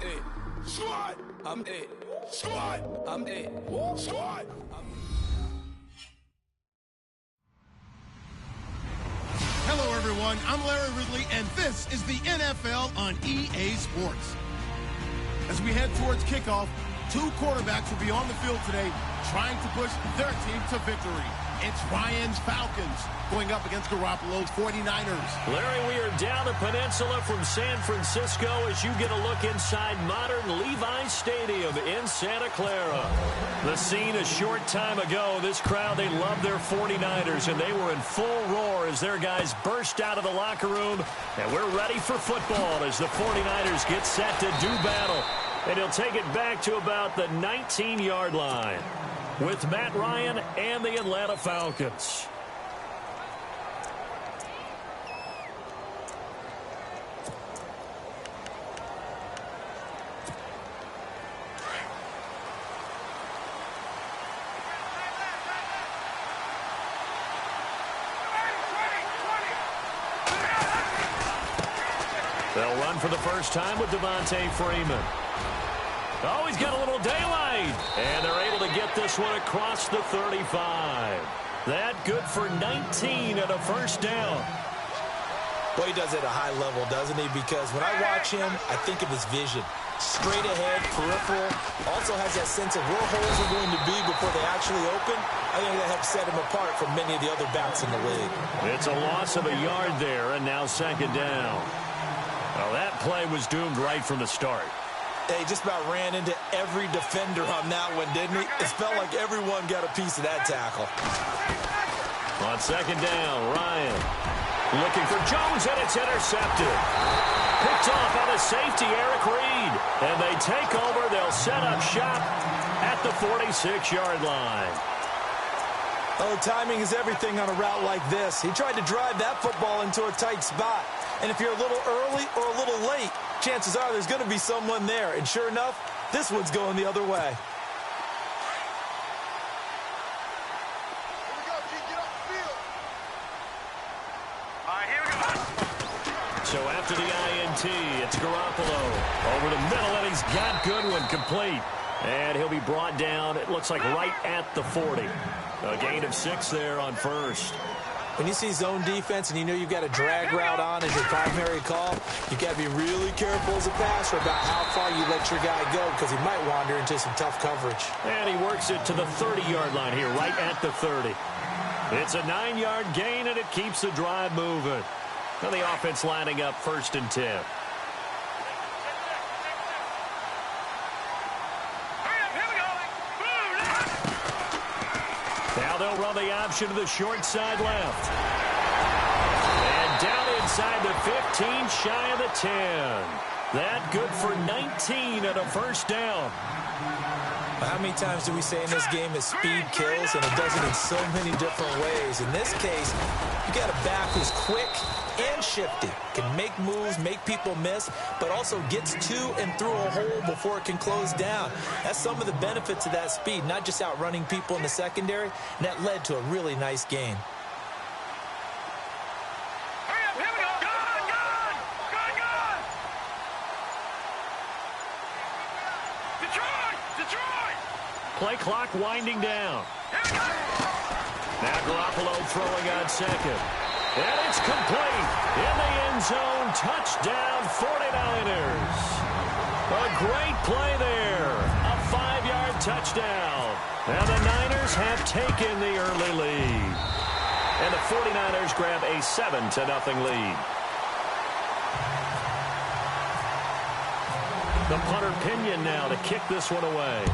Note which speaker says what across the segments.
Speaker 1: it. Squad. I'm it. Squad. I'm it. Squad.
Speaker 2: Hello, everyone. I'm Larry Ridley, and this is the NFL on EA Sports. As we head towards kickoff, two quarterbacks will be on the field today trying to push their team to victory. It's Ryan's Falcons going up against Garoppolo's 49ers.
Speaker 3: Larry, we are down the peninsula from San Francisco as you get a look inside modern Levi's Stadium in Santa Clara. The scene a short time ago, this crowd, they love their 49ers, and they were in full roar as their guys burst out of the locker room. And we're ready for football as the 49ers get set to do battle. And he'll take it back to about the 19-yard line with Matt Ryan and the Atlanta Falcons. They'll run for the first time with Devontae Freeman. Oh, he's got a little daylight. And they're able to get this one across the 35. That good for 19 and a first down.
Speaker 4: Well, he does it at a high level, doesn't he? Because when I watch him, I think of his vision. Straight ahead, peripheral. Also has that sense of where holes are going to be before they actually open. I think that helps set him apart from many of the other backs in the league.
Speaker 3: It's a loss of a yard there, and now second down. Well, that play was doomed right from the start.
Speaker 4: He just about ran into every defender on that one, didn't he? It felt like everyone got a piece of that tackle.
Speaker 3: On second down, Ryan looking for Jones, and it's intercepted. Picked off on a safety, Eric Reed. And they take over. They'll set up shop at the 46-yard line.
Speaker 4: Oh, timing is everything on a route like this. He tried to drive that football into a tight spot. And if you're a little early or a little late, chances are there's going to be someone there. And sure enough, this one's going the other way.
Speaker 3: So after the INT, it's Garoppolo over the middle, and he's got Goodwin complete. And he'll be brought down, it looks like, right at the 40. A gain of 6 there on first.
Speaker 4: When you see zone defense and you know you've got a drag route on as your primary call, you've got to be really careful as a passer about how far you let your guy go because he might wander into some tough coverage.
Speaker 3: And he works it to the 30-yard line here, right at the 30. It's a 9-yard gain, and it keeps the drive moving. Now the offense lining up 1st and 10. Now they'll run the option to the short side left. And down inside the 15, shy of the 10. That good for 19 and a first down.
Speaker 4: How many times do we say in this game that speed kills, and it does it in so many different ways? In this case, you got a back who's quick and shifty, can make moves, make people miss, but also gets to and through a hole before it can close down. That's some of the benefits of that speed, not just outrunning people in the secondary, and that led to a really nice gain.
Speaker 3: Play clock winding down. Now Garoppolo throwing on second. And it's complete. In the end zone, touchdown 49ers. A great play there. A 5-yard touchdown. And the Niners have taken the early lead. And the 49ers grab a 7-0 lead. The punter Pinion now to kick this one away.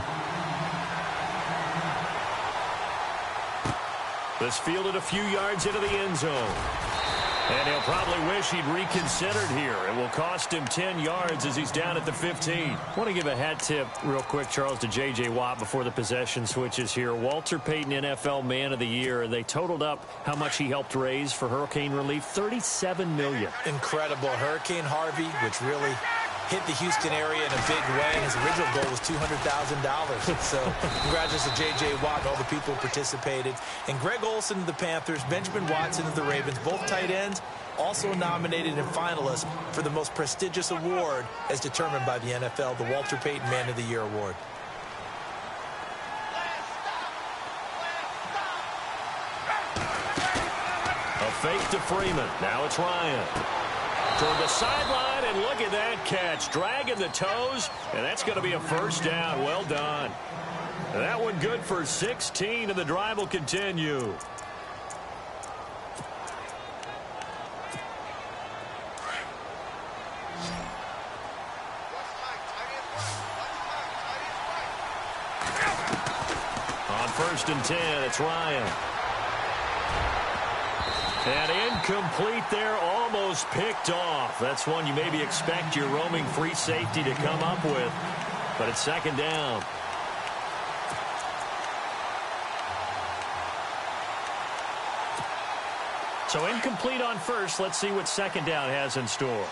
Speaker 3: This fielded a few yards into the end zone. And he'll probably wish he'd reconsidered here. It will cost him 10 yards as he's down at the 15. I want to give a hat tip real quick, Charles, to J.J. Watt before the possession switches here. Walter Payton, NFL Man of the Year, and they totaled up how much he helped raise for hurricane relief, $37 million.
Speaker 4: Incredible. Hurricane Harvey, which really hit the Houston area in a big way, and his original goal was $200,000. So congratulations to J.J. Watt and all the people who participated. And Greg Olsen of the Panthers, Benjamin Watson of the Ravens, both tight ends, also nominated and finalists for the most prestigious award as determined by the NFL, the Walter Payton Man of the Year Award.
Speaker 3: A fake to Freeman. Now it's Ryan. Toward the sideline, and look at that catch. Dragging the toes, and that's going to be a first down. Well done. And that one good for 16, and the drive will continue. On 1st and 10, it's Ryan. And incomplete there, almost picked off. That's one you maybe expect your roaming free safety to come up with. But it's 2nd down. So incomplete on 1st. Let's see what 2nd down has in store.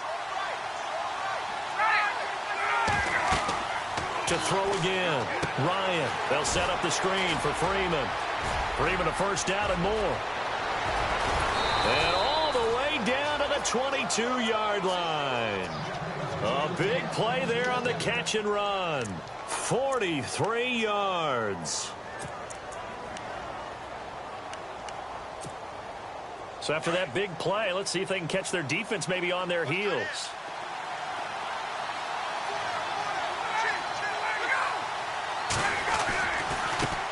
Speaker 3: To throw again. Ryan. They'll set up the screen for Freeman. Freeman a 1st down and more. And all the way down to the 22-yard line. A big play there on the catch and run. 43 yards. So after that big play, let's see if they can catch their defense maybe on their heels.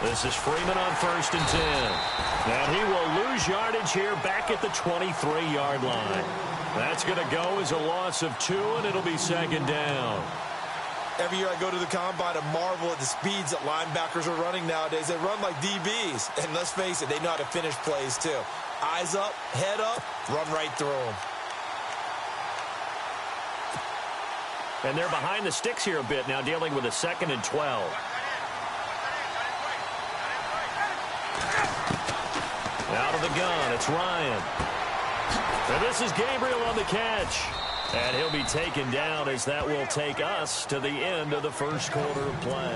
Speaker 3: This is Freeman on 1st and 10. And he will lose yardage here back at the 23-yard line. That's going to go as a loss of 2, and it'll be 2nd down.
Speaker 4: Every year I go to the combine and marvel at the speeds that linebackers are running nowadays. They run like DBs. And let's face it, they know how to finish plays too. Eyes up, head up, run right through them.
Speaker 3: And they're behind the sticks here a bit now, dealing with a 2nd and 12. Out of the gun, it's Ryan. And this is Gabriel on the catch. And he'll be taken down as that will take us to the end of the 1st quarter of play.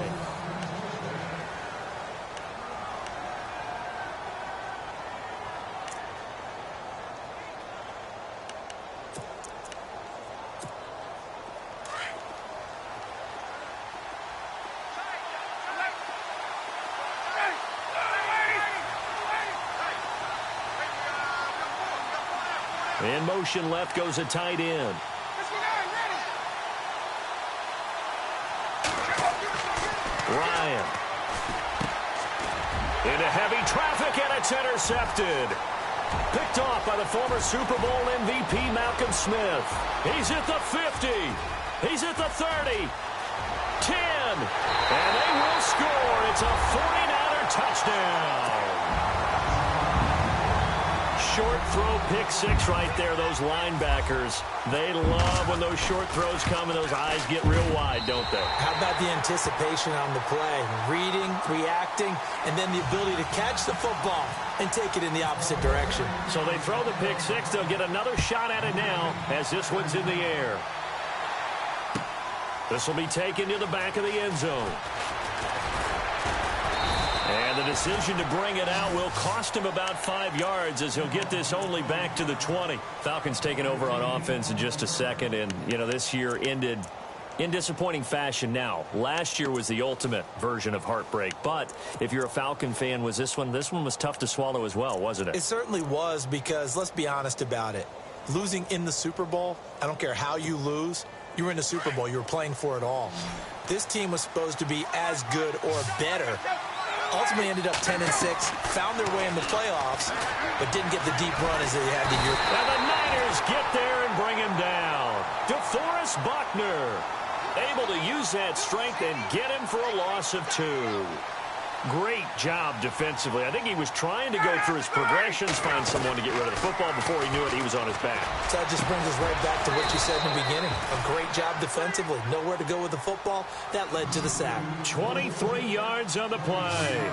Speaker 3: In motion left goes a tight end. Ryan. Into heavy traffic, and it's intercepted. Picked off by the former Super Bowl MVP Malcolm Smith. He's at the 50. He's at the 30. 10. And they will score. It's a 49er touchdown. Short throw, pick 6 right there. Those linebackers, they love when those short throws come and those eyes get real wide, don't they?
Speaker 4: How about the anticipation on the play? Reading, reacting, and then the ability to catch the football and take it in the opposite direction.
Speaker 3: So they throw the pick 6. They'll get another shot at it now as this one's in the air. This will be taken to the back of the end zone. And the decision to bring it out will cost him about 5 yards as he'll get this only back to the 20. Falcons taking over on offense in just a second. And, you know, this year ended in disappointing fashion now. Last year was the ultimate version of heartbreak. But if you're a Falcon fan, was this one was tough to swallow as well, wasn't it?
Speaker 4: It certainly was, because let's be honest about it. Losing in the Super Bowl, I don't care how you lose, you were in the Super Bowl. You were playing for it all. This team was supposed to be as good or better. Ultimately ended up 10-6, found their way in the playoffs, but didn't get the deep run as they had the year.
Speaker 3: And the Niners get there and bring him down. DeForest Buckner able to use that strength and get him for a loss of 2. Great job defensively. I think he was trying to go through his progressions, find someone to get rid of the football. Before he knew it, he was on his back.
Speaker 4: So that just brings us right back to what you said in the beginning. A great job defensively. Nowhere to go with the football. That led to the sack.
Speaker 3: 23 yards on the play.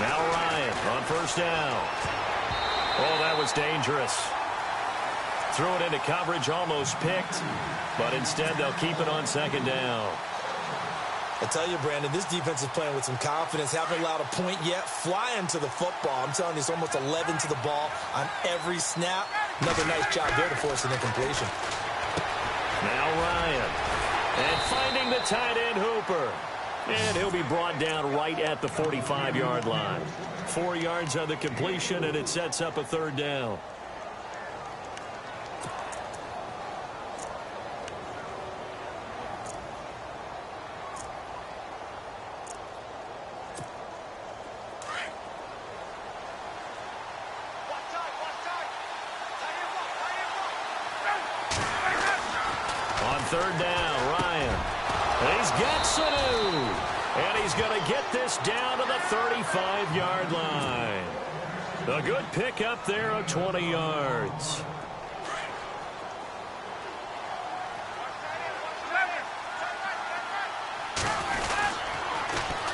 Speaker 3: Now Ryan on 1st down. Oh, that was dangerous. threw it into coverage, almost picked, but instead they'll keep it on second down.
Speaker 4: I tell you, Brandon, this defense is playing with some confidence. Haven't allowed a point yet. Flying to the football. I'm telling you, it's almost 11 to the ball on every snap. Another nice job there to force an incompletion.
Speaker 3: Now Ryan. And finding the tight end, Hooper. And he'll be brought down right at the 45-yard line. 4 yards on the completion, and it sets up a third down. Third down, Ryan. He's got Sanu. And he's going to get this down to the 35-yard line. A good pickup there of 20 yards.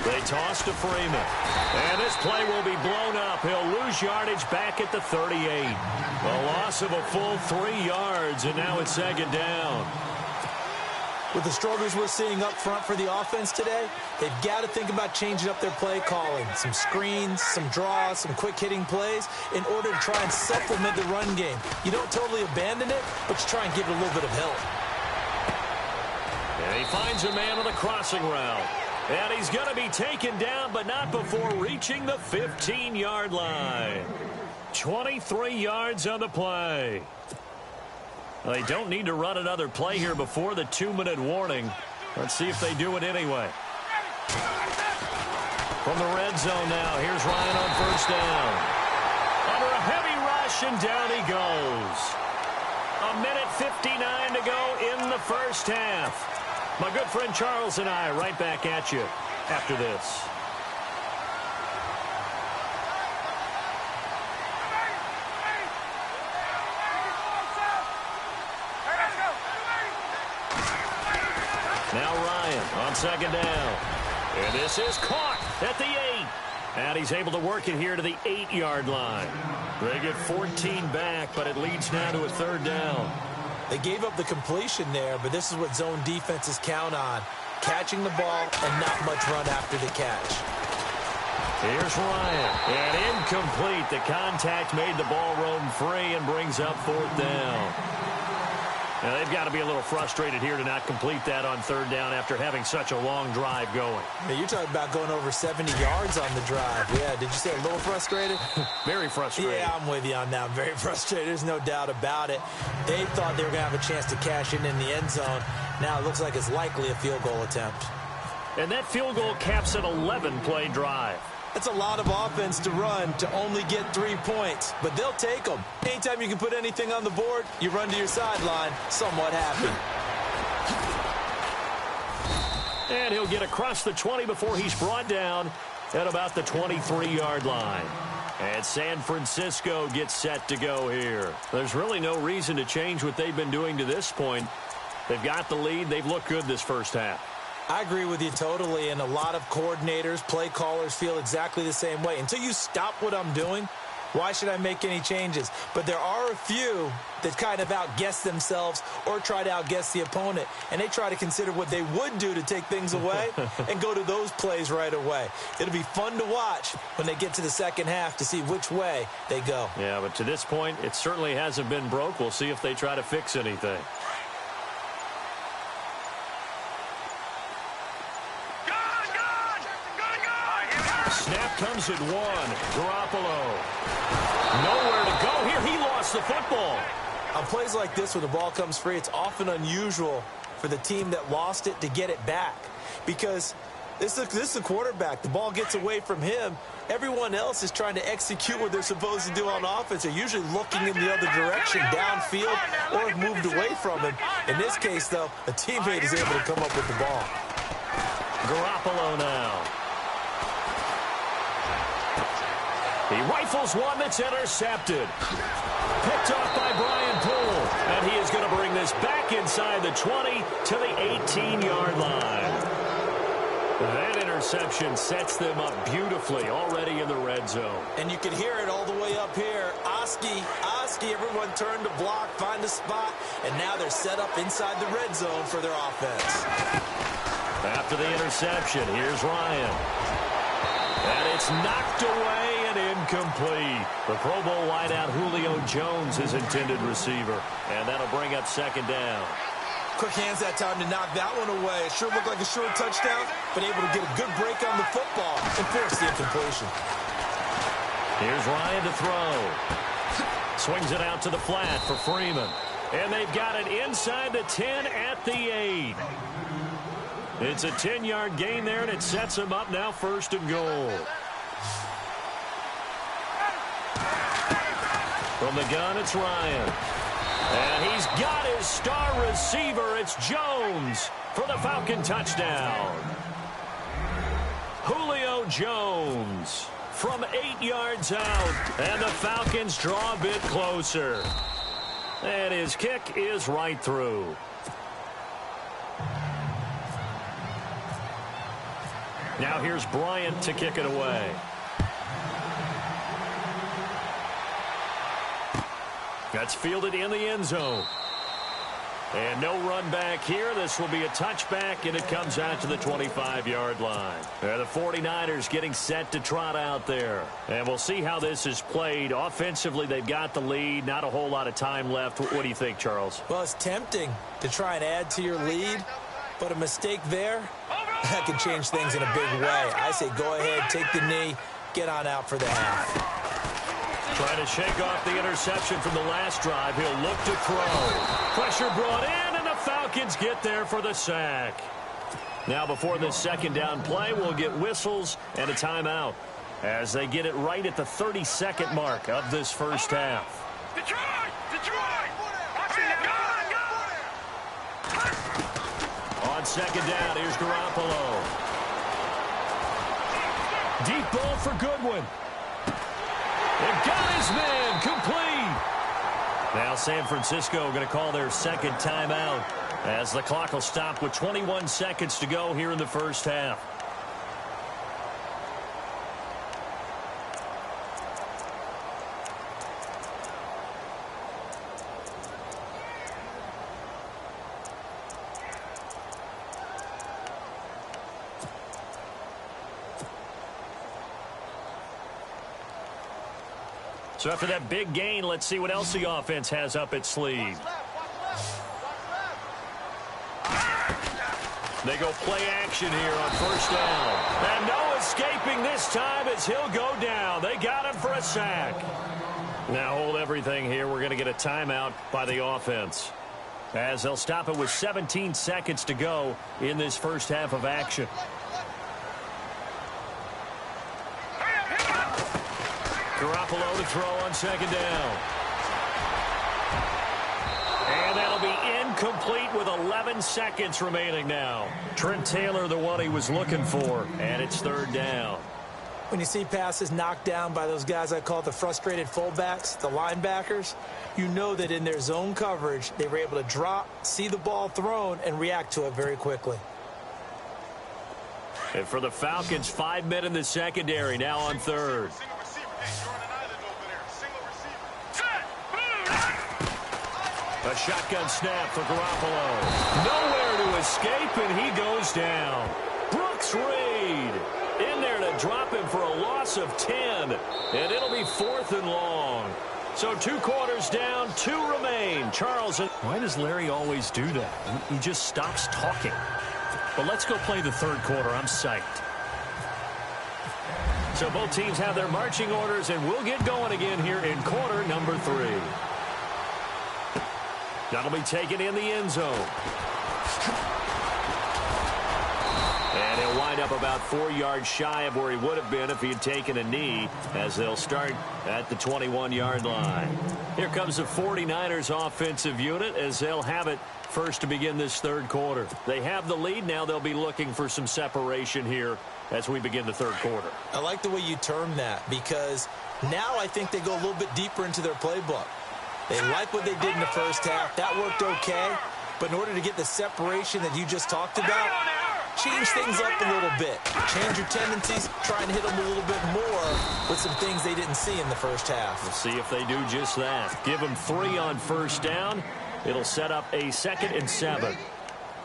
Speaker 3: They toss to Freeman. And this play will be blown up. He'll lose yardage back at the 38. A loss of a full 3 yards, and now it's second down.
Speaker 4: With the struggles we're seeing up front for the offense today, they've got to think about changing up their play calling. Some screens, some draws, some quick-hitting plays in order to try and supplement the run game. You don't totally abandon it, but you try and give it a little bit of help.
Speaker 3: And he finds a man on the crossing route. And he's going to be taken down, but not before reaching the 15-yard line. 23 yards on the play. They don't need to run another play here before the 2-minute warning. Let's see if they do it anyway. From the red zone now, here's Ryan on first down. Under a heavy rush, and down he goes. 1:59 to go in the first half. My good friend Charles and I right back at you after this. Now Ryan on second down. And this is caught at the 8. And he's able to work it here to the 8-yard line. They get 14 back, but it leads now to a third down.
Speaker 4: They gave up the completion there, but this is what zone defenses count on. Catching the ball and not much run after the catch.
Speaker 3: Here's Ryan. And incomplete. The contact made the ball roam free and brings up fourth down. Now, they've got to be a little frustrated here to not complete that on third down after having such a long drive going.
Speaker 4: Hey, you're talking about going over 70 yards on the drive. Yeah, did you say a little frustrated?
Speaker 3: Very frustrated.
Speaker 4: Yeah, I'm with you on that. Very frustrated. There's no doubt about it. They thought they were going to have a chance to cash in the end zone. Now it looks like it's likely a field goal attempt.
Speaker 3: And that field goal caps an 11-play drive.
Speaker 4: That's a lot of offense to run to only get 3 points, but they'll take them. Anytime you can put anything on the board, you run to your sideline, somewhat happy.
Speaker 3: And he'll get across the 20 before he's brought down at about the 23-yard line. And San Francisco gets set to go here. There's really no reason to change what they've been doing to this point. They've got the lead. They've looked good this first half.
Speaker 4: I agree with you totally, and a lot of coordinators, play callers feel exactly the same way. Until you stop what I'm doing, why should I make any changes? But there are a few that kind of outguess themselves or try to outguess the opponent, and they try to consider what they would do to take things away and go to those plays right away. It'll be fun to watch when they get to the second half to see which way they go.
Speaker 3: Yeah, but to this point, it certainly hasn't been broke. We'll see if they try to fix anything. Snap comes at 1. Garoppolo. Nowhere to go here. He lost the football.
Speaker 4: On plays like this, when the ball comes free, it's often unusual for the team that lost it to get it back. Because this is the quarterback. The ball gets away from him. Everyone else is trying to execute what they're supposed to do on offense. They're usually looking in the other direction, downfield, or have moved away from him. In this case, though, a teammate is able to come up with the ball.
Speaker 3: Garoppolo now. He rifles one that's intercepted. Picked off by Brian Poole. And he is going to bring this back inside the 20 to the 18-yard line. That interception sets them up beautifully already in the red zone.
Speaker 4: And you can hear it all the way up here. Oski, everyone turned to block, find a spot, and now they're set up inside the red zone for their offense.
Speaker 3: After the interception, here's Ryan. And it's knocked away and incomplete. The Pro Bowl wideout Julio Jones, his intended receiver. And that'll bring up second down.
Speaker 4: Quick hands that time to knock that one away. It sure looked like a short touchdown, but able to get a good break on the football and force the incompletion.
Speaker 3: Here's Ryan to throw. Swings it out to the flat for Freeman. And they've got it inside the 10 at the 8. It's a 10-yard gain there, and it sets them up now first and goal. From the gun, it's Ryan. And he's got his star receiver. It's Jones for the Falcon touchdown. Julio Jones from 8 yards out. And the Falcons draw a bit closer. And his kick is right through. Now here's Bryant to kick it away. That's fielded in the end zone. And no run back here. This will be a touchback, and it comes out to the 25-yard line. The 49ers getting set to trot out there. And we'll see how this is played. Offensively, they've got the lead. Not a whole lot of time left. What do you think, Charles?
Speaker 4: Well, it's tempting to try and add to your lead, but a mistake there, that can change things in a big way. I say go ahead, take the knee, get on out for the half.
Speaker 3: Trying to shake off the interception from the last drive. He'll look to throw. Pressure brought in, and the Falcons get there for the sack. Now before this second down play, we'll get whistles and a timeout as they get it right at the 32nd mark of this first half.
Speaker 1: Detroit!
Speaker 3: On second down, here's Garoppolo. Deep ball for Goodwin. They've got his man complete. Now San Francisco going to call their second timeout as the clock will stop with 21 seconds to go here in the first half. So after that big gain, let's see what else the offense has up its sleeve. They go play action here on first down. And no escaping this time as he'll go down. They got him for a sack. Now hold everything here. We're going to get a timeout by the offense, as they'll stop it with 17 seconds to go in this first half of action. Garoppolo to throw on second down. And that'll be incomplete with 11 seconds remaining now. Trent Taylor, the one he was looking for, and it's third down.
Speaker 4: When you see passes knocked down by those guys I call the frustrated fullbacks, the linebackers, you know that in their zone coverage, they were able to drop, see the ball thrown, and react to it very quickly.
Speaker 3: And for the Falcons, 5 men in the secondary, now on third. A shotgun snap for Garoppolo. Nowhere to escape, and he goes down. Brooks Reed in there to drop him for a loss of 10. And it'll be 4th and long. So 2 quarters down, 2 remain. Charles, why does Larry always do that? He just stops talking. But let's go play the third quarter. I'm psyched. So both teams have their marching orders, and we'll get going again here in quarter number 3. That'll be taken in the end zone. And he'll wind up about 4 yards shy of where he would have been if he had taken a knee, as they'll start at the 21-yard line. Here comes the 49ers offensive unit as they'll have it first to begin this third quarter. They have the lead. Now they'll be looking for some separation here as we begin the third quarter.
Speaker 4: I like the way you term that, because now I think they go a little bit deeper into their playbook. They like what they did in the first half. That worked okay. But in order to get the separation that you just talked about, change things up a little bit. Change your tendencies, try and hit them a little bit more with some things they didn't see in the first half.
Speaker 3: We'll see if they do just that. Give them 3 on first down. It'll set up a 2nd and 7.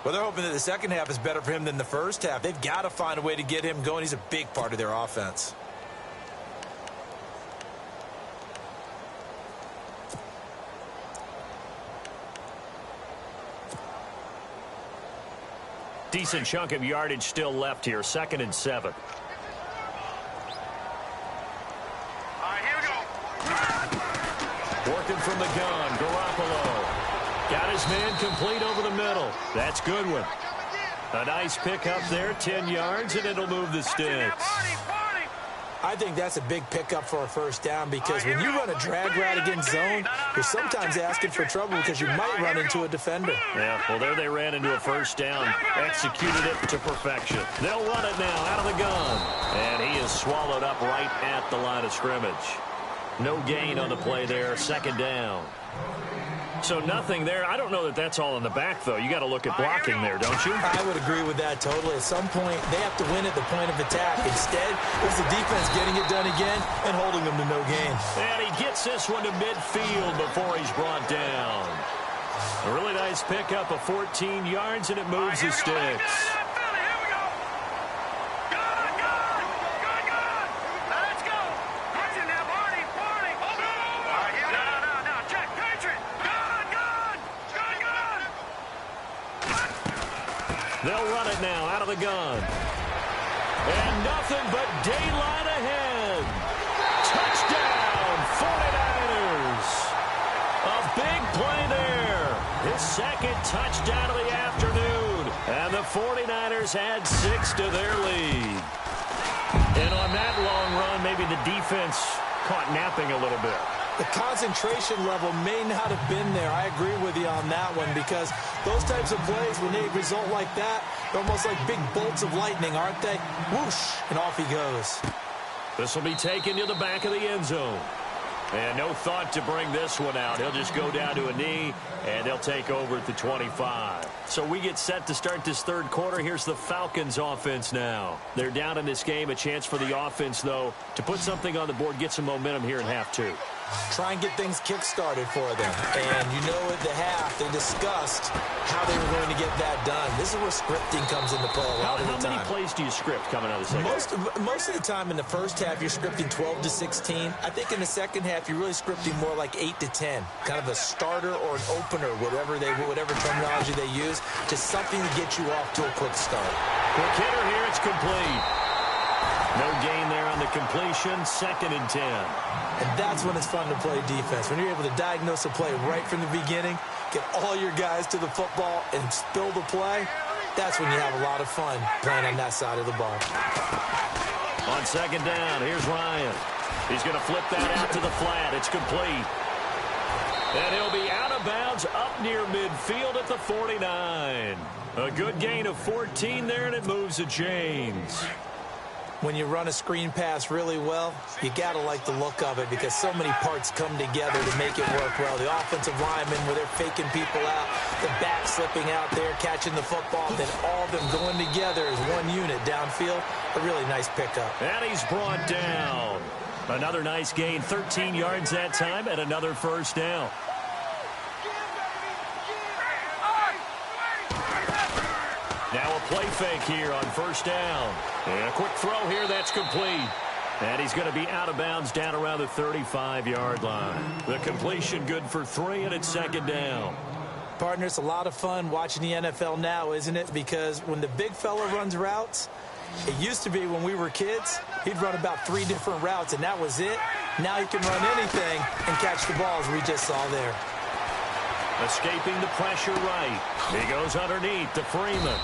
Speaker 4: Well, they're hoping that the second half is better for him than the first half. They've got to find a way to get him going. He's a big part of their offense.
Speaker 3: Decent chunk of yardage still left here. 2nd and 7. Working from the gun, Garoppolo. Got his man complete over the middle. That's Goodwin. A nice pickup there, 10 yards, and it'll move the sticks.
Speaker 4: I think that's a big pickup for a first down because when you run a drag route against zone, you're sometimes asking for trouble because you might run into a defender.
Speaker 3: Yeah, well, there they ran into a first down. Executed it to perfection. They'll run it now out of the gun. And he is swallowed up right at the line of scrimmage. No gain on the play there, 2nd down. So nothing there. I don't know that that's all in the back, though. You got to look at blocking there, don't you?
Speaker 4: I would agree with that totally. At some point, they have to win at the point of attack. Instead, it's the defense getting it done again and holding them to no gain.
Speaker 3: And he gets this one to midfield before he's brought down. A really nice pickup of 14 yards, and it moves the sticks. They'll run it now out of the gun. And nothing but daylight ahead. Touchdown, 49ers. A big play there. His 2nd touchdown of the afternoon. And the 49ers add 6 to their lead. And on that long run, maybe the defense caught napping a little bit.
Speaker 4: The concentration level may not have been there. I agree with you on that one because those types of plays, when they result like that, they're almost like big bolts of lightning, aren't they? Whoosh, and off he goes.
Speaker 3: This will be taken to the back of the end zone. And no thought to bring this one out. He'll just go down to a knee, and they'll take over at the 25. So we get set to start this 3rd quarter. Here's the Falcons offense now. They're down in this game. A chance for the offense, though, to put something on the board, get some momentum here in half 2.
Speaker 4: Try and get things kick-started for them. And you know at the half, they discussed how they were going to get that done. This is where scripting comes into play a lot of the time.
Speaker 3: How many plays do you script coming out of the second half?
Speaker 4: Most of the time in the first half, you're scripting 12 to 16. I think in the second half, you're really scripting more like 8 to 10. Kind of a starter or an opener, whatever terminology they use, just something to get you off to a quick start.
Speaker 3: Quick hitter here, it's complete. No gain there on the completion, 2nd and 10.
Speaker 4: And that's when it's fun to play defense. When you're able to diagnose a play right from the beginning, get all your guys to the football and spill the play, that's when you have a lot of fun playing on that side of the ball.
Speaker 3: On 2nd down, here's Ryan. He's going to flip that out to the flat. It's complete. And he'll be out of bounds up near midfield at the 49. A good gain of 14 there, and it moves the chains.
Speaker 4: When you run a screen pass really well, you got to like the look of it because so many parts come together to make it work well. The offensive linemen, where they're faking people out, the back slipping out there, catching the football, then all of them going together as one unit downfield. A really nice pickup.
Speaker 3: And he's brought down. Another nice gain, 13 yards that time, and another first down. Now a play fake here on first down. And a quick throw here, that's complete. And he's going to be out of bounds down around the 35-yard line. The completion good for 3, and it's 2nd down.
Speaker 4: Partner, it's a lot of fun watching the NFL now, isn't it? Because when the big fella runs routes, it used to be when we were kids, he'd run about 3 different routes, and that was it. Now he can run anything and catch the balls we just saw there.
Speaker 3: Escaping the pressure right. He goes underneath to Freeman.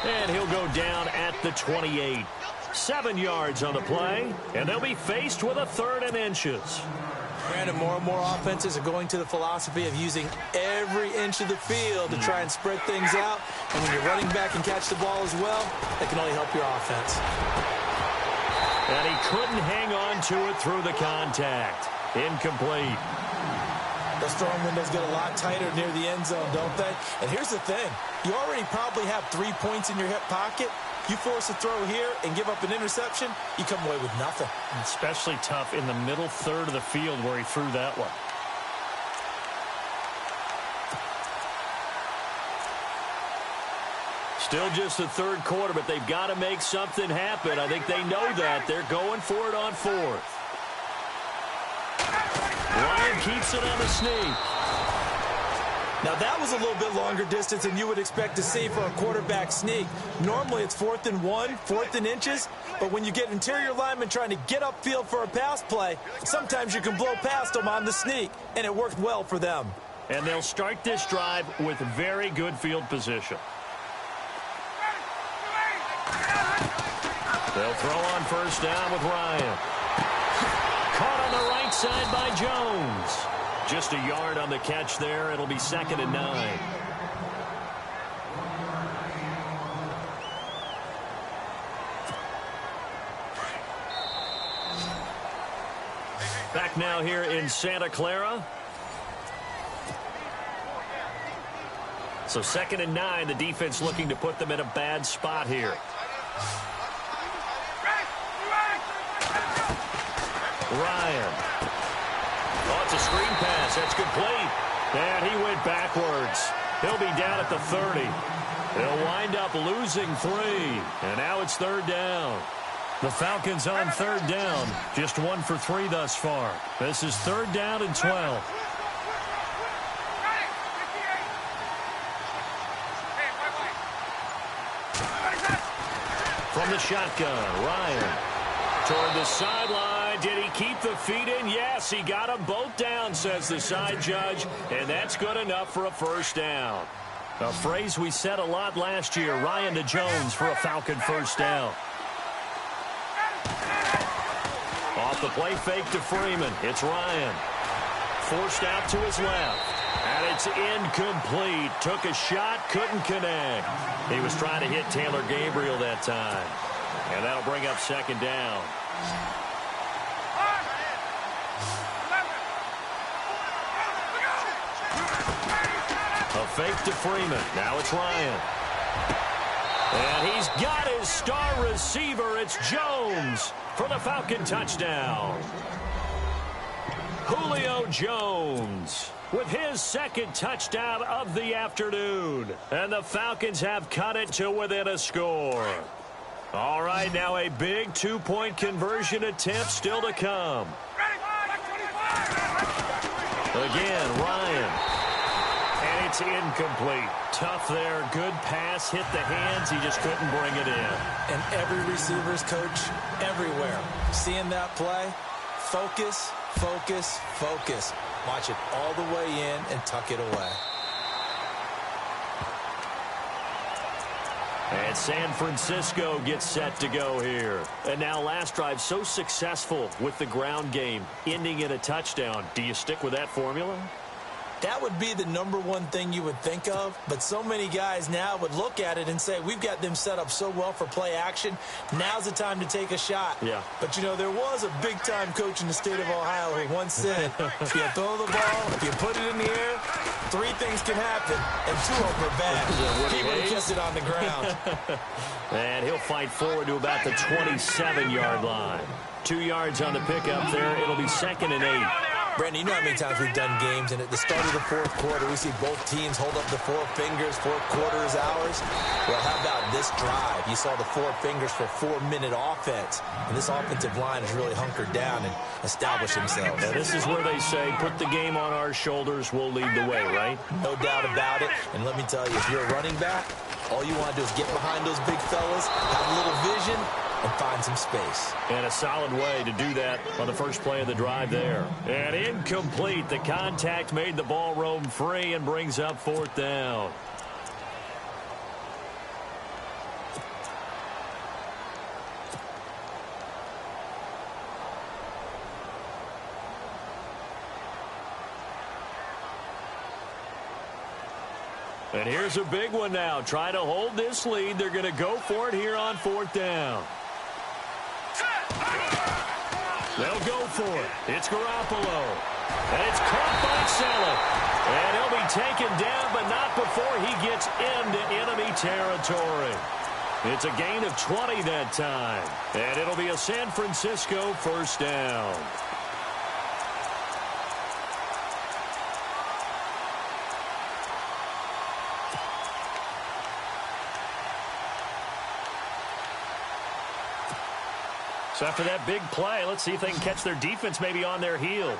Speaker 3: And he'll go down at the 28. 7 yards on the play, and they'll be faced with a 3rd and inches.
Speaker 4: Brandon, more and more offenses are going to the philosophy of using every inch of the field to try and spread things out. And when you're running back and catch the ball as well, that can only help your offense.
Speaker 3: And he couldn't hang on to it through the contact. Incomplete.
Speaker 4: Those throwing windows get a lot tighter near the end zone, don't they? And here's the thing. You already probably have 3 points in your hip pocket. You force a throw here and give up an interception, you come away with nothing.
Speaker 3: Especially tough in the middle third of the field where he threw that one. Still just the third quarter, but they've got to make something happen. I think they know that. They're going for it on fourth. Ryan keeps it on the sneak.
Speaker 4: Now, that was a little bit longer distance than you would expect to see for a quarterback sneak. Normally, it's 4th and 1, 4th and inches. But when you get interior linemen trying to get upfield for a pass play, sometimes you can blow past them on the sneak, and it worked well for them.
Speaker 3: And they'll start this drive with very good field position. They'll throw on first down with Ryan. Caught on the right side by Jones. Just a yard on the catch there. It'll be 2nd and 9. Back now here in Santa Clara. So 2nd and 9. The defense looking to put them in a bad spot here. Ryan. Oh, it's a screen pass. That's complete. And he went backwards. He'll be down at the 30. He'll wind up losing 3. And now it's 3rd down. The Falcons on 3rd down. Just 1 for 3 thus far. This is 3rd down and 12. From the shotgun, Ryan. Toward the sideline. Did he keep the feet in? Yes, he got them both down, says the side judge. And that's good enough for a first down. A phrase we said a lot last year. Ryan to Jones for a Falcon first down. Off the play fake to Freeman. It's Ryan. Forced out to his left. And it's incomplete. Took a shot, couldn't connect. He was trying to hit Taylor Gabriel that time. And that'll bring up 2nd down. A fake to Freeman. Now it's Ryan. And he's got his star receiver. It's Jones for the Falcon touchdown. Julio Jones with his 2nd touchdown of the afternoon. And the Falcons have cut it to within a score. All right, now a big 2-point conversion attempt still to come. Again, Ryan. And it's incomplete. Tough there. Good pass. Hit the hands. He just couldn't bring it in.
Speaker 4: And every receiver's coach everywhere. Seeing that play, focus, focus, focus. Watch it all the way in and tuck it away.
Speaker 3: And San Francisco gets set to go here. And now last drive so successful with the ground game, ending in a touchdown. Do you stick with that formula?
Speaker 4: That would be the #1 thing you would think of, but so many guys now would look at it and say, we've got them set up so well for play action. Now's the time to take a shot.
Speaker 3: Yeah.
Speaker 4: But, you know, there was a big-time coach in the state of Ohio who once said, if you throw the ball, if you put it in the air, 3 things can happen, and 2 of them are bad. He would have kept it on the ground.
Speaker 3: And he'll fight forward to about the 27-yard line. 2 yards on the pickup there. It'll be 2nd and 8.
Speaker 4: Brandon, you know how many times we've done games, and at the start of the 4th quarter, we see both teams hold up the 4 fingers, 4 quarters, hours. Well, how about this drive? You saw the 4 fingers for 4-minute offense, and this offensive line has really hunkered down and established themselves.
Speaker 3: Now, this is where they say, put the game on our shoulders, we'll lead the way, right?
Speaker 4: No doubt about it, and let me tell you, if you're a running back, all you want to do is get behind those big fellas, have a little vision, and find some space.
Speaker 3: And a solid way to do that on the first play of the drive there. And incomplete. The contact made the ball roam free and brings up 4th down. And here's a big one now. Try to hold this lead. They're going to go for it here on 4th down. They'll go for it. It's Garoppolo. And it's caught by Saleh. And he'll be taken down, but not before he gets into enemy territory. It's a gain of 20 that time. And it'll be a San Francisco first down. So after that big play, let's see if they can catch their defense maybe on their heels.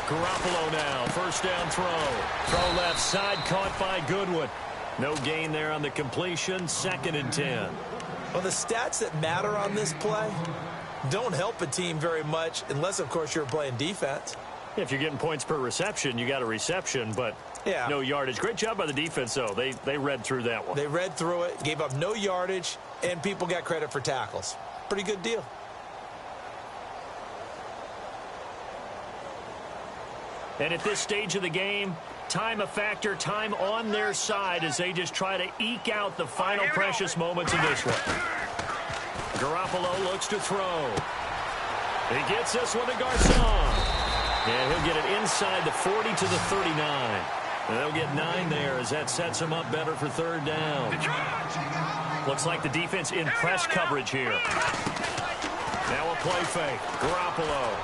Speaker 3: Garoppolo now, first down throw. Throw left side, caught by Goodwin. No gain there on the completion, 2nd and 10.
Speaker 4: Well, the stats that matter on this play don't help a team very much unless, of course, you're playing defense.
Speaker 3: If you're getting points per reception, you got a reception, but no yardage. Great job by the defense, though. They read through that one.
Speaker 4: They read through it, gave up no yardage, and people got credit for tackles. Pretty good deal.
Speaker 3: And at this stage of the game, time a factor, time on their side as they just try to eke out the final precious moments of this one. Garoppolo looks to throw. He gets this one to Garcon. And he'll get it inside the 40 to the 39. And they'll get 9 there as that sets him up better for 3rd down. Looks like the defense in press coverage here. Now a play fake. Garoppolo.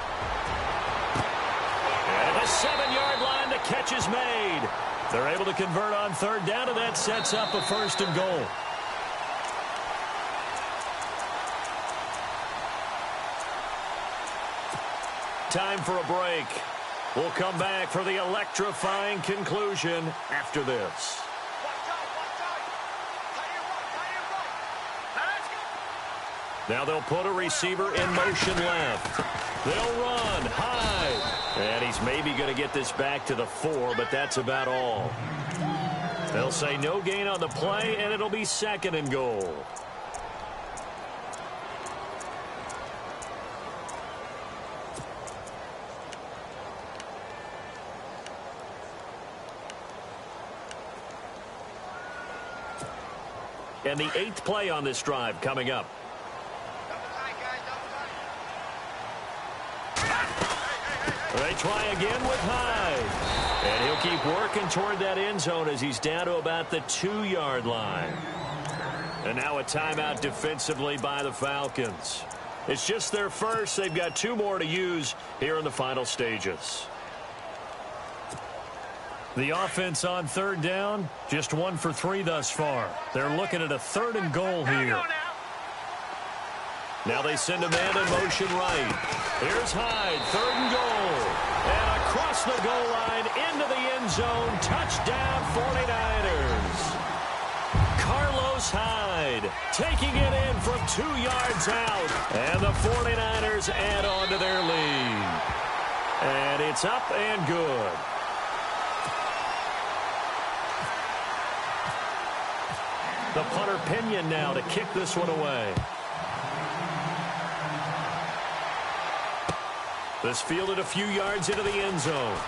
Speaker 3: And a 7-yard line, the catch is made. They're able to convert on 3rd down, and that sets up a 1st and goal. Time for a break. We'll come back for the electrifying conclusion after this. Now they'll put a receiver in motion left. They'll run high. And he's maybe going to get this back to the 4, but that's about all. They'll say no gain on the play, and it'll be 2nd and goal. And the 8th play on this drive coming up. They try again with Hyde. And he'll keep working toward that end zone as he's down to about the 2-yard line. And now a timeout defensively by the Falcons. It's just their first. They've got 2 more to use here in the final stages. The offense on 3rd down, just 1 for 3 thus far. They're looking at a 3rd and goal here. Now they send a man in motion right. Here's Hyde, 3rd and goal. And across the goal line into the end zone, touchdown 49ers. Carlos Hyde taking it in from 2 yards out. And the 49ers add on to their lead. And it's up and good. The punter Pinion now to kick this one away. This fielded a few yards into the end zone.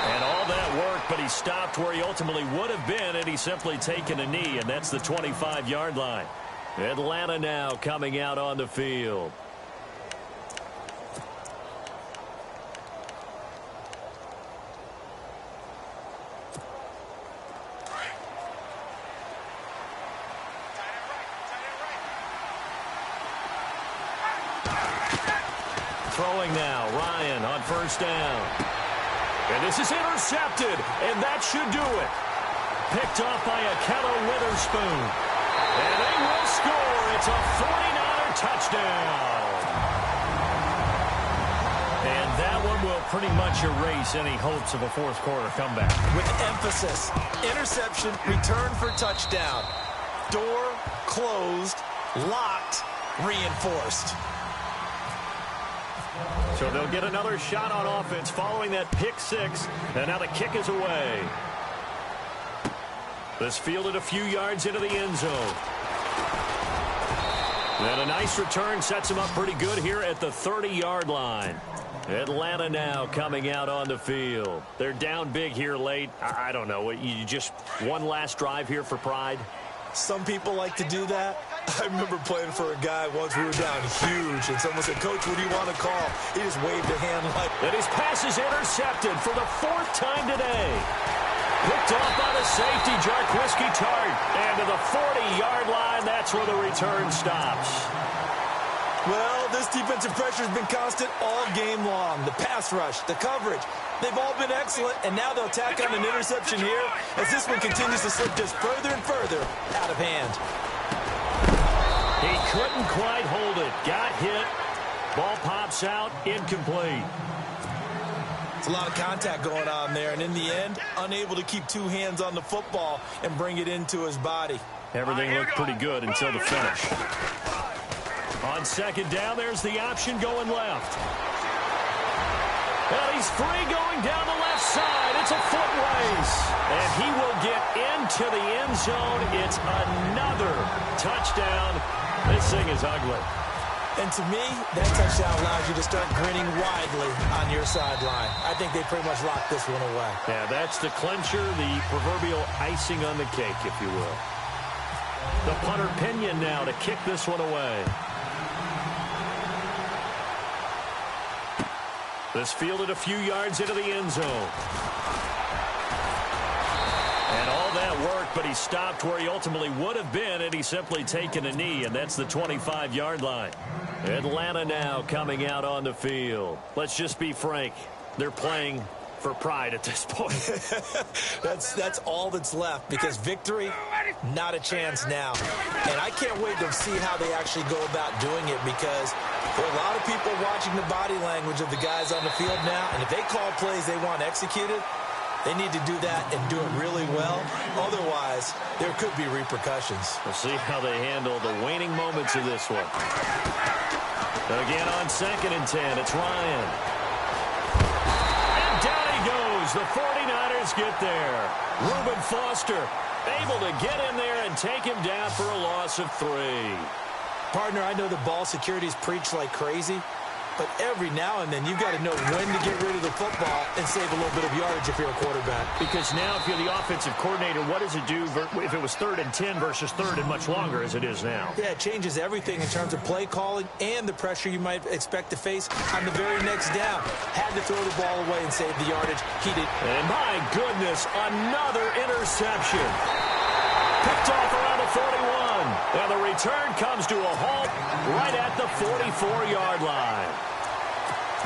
Speaker 3: And all that work, but he stopped where he ultimately would have been had he simply taken a knee, and that's the 25-yard line. Atlanta now coming out on the field. Throwing now, Ryan on 1st down. And this is intercepted, and that should do it. Picked off by Akello Witherspoon. And they will score. It's a 49er touchdown. And that one will pretty much erase any hopes of a 4th quarter comeback.
Speaker 4: With emphasis, interception, return for touchdown. Door closed, locked, reinforced.
Speaker 3: So they'll get another shot on offense following that pick 6. And now the kick is away. This fielded a few yards into the end zone. And a nice return sets him up pretty good here at the 30-yard line. Atlanta now coming out on the field. They're down big here late. I don't know. You just one last drive here for pride?
Speaker 4: Some people like to do that. I remember playing for a guy once. We were down huge, and someone said, "Coach, what do you want to call?" He just waved a hand like...
Speaker 3: And his pass is intercepted for the 4th time today. Picked off by the safety, Jarkowski Tart. And to the 40-yard line, that's where the return stops.
Speaker 4: Well, this defensive pressure has been constant all game long. The pass rush, the coverage, they've all been excellent, and now they'll tack on an interception here as this one continues to slip just further and further out of hand.
Speaker 3: He couldn't quite hold it. Got hit. Ball pops out. Incomplete.
Speaker 4: It's a lot of contact going on there, and in the end, unable to keep two hands on the football and bring it into his body.
Speaker 3: Everything looked pretty good until the finish. On 2nd down, there's the option going left. And he's free going down the left side. It's a foot race. And he will get into the end zone. It's another touchdown. This thing is ugly.
Speaker 4: And to me, that touchdown allows you to start grinning widely on your sideline. I think they pretty much locked this one away.
Speaker 3: Yeah, that's the clincher, the proverbial icing on the cake, if you will. The punter Pinion now to kick this one away. This fielded a few yards into the end zone. And all that worked, but he stopped where he ultimately would have been had he simply taken a knee, and that's the 25-yard line. Atlanta now coming out on the field. Let's just be frank. They're playing for pride at this point.
Speaker 4: That's all that's left, because victory, not a chance now. And I can't wait to see how they actually go about doing it, because there are a lot of people watching the body language of the guys on the field now, and if they call plays they want executed, they need to do that and do it really well. Otherwise, there could be repercussions.
Speaker 3: We'll see how they handle the waning moments of this one. Again on 2nd and 10, it's Ryan. And down he goes. The 49ers get there. Reuben Foster able to get in there and take him down for a loss of 3.
Speaker 4: Partner, I know the ball security is preached like crazy, but every now and then you've got to know when to get rid of the football and save a little bit of yardage if you're a quarterback.
Speaker 3: Because now if you're the offensive coordinator, what does it do if it was 3rd and 10 versus 3rd and much longer as it is now?
Speaker 4: Yeah, it changes everything in terms of play calling and the pressure you might expect to face on the very next down. Had to throw the ball away and save the yardage. He did.
Speaker 3: And my goodness, another interception. Picked off around the 41. And the return comes to a halt right at the 44-yard line.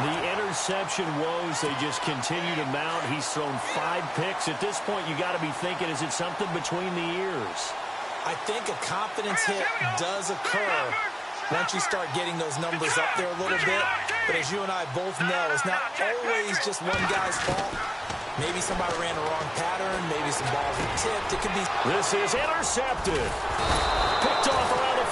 Speaker 3: The interception woes, they just continue to mount. He's thrown 5 picks. At this point, you got to be thinking, is it something between the ears?
Speaker 4: I think a confidence hit does occur once you start getting those numbers up there a little bit. But as you and I both know, it's not always just one guy's fault. Maybe somebody ran the wrong pattern. Maybe some balls were tipped. It could be.
Speaker 3: This is intercepted. Picked off around the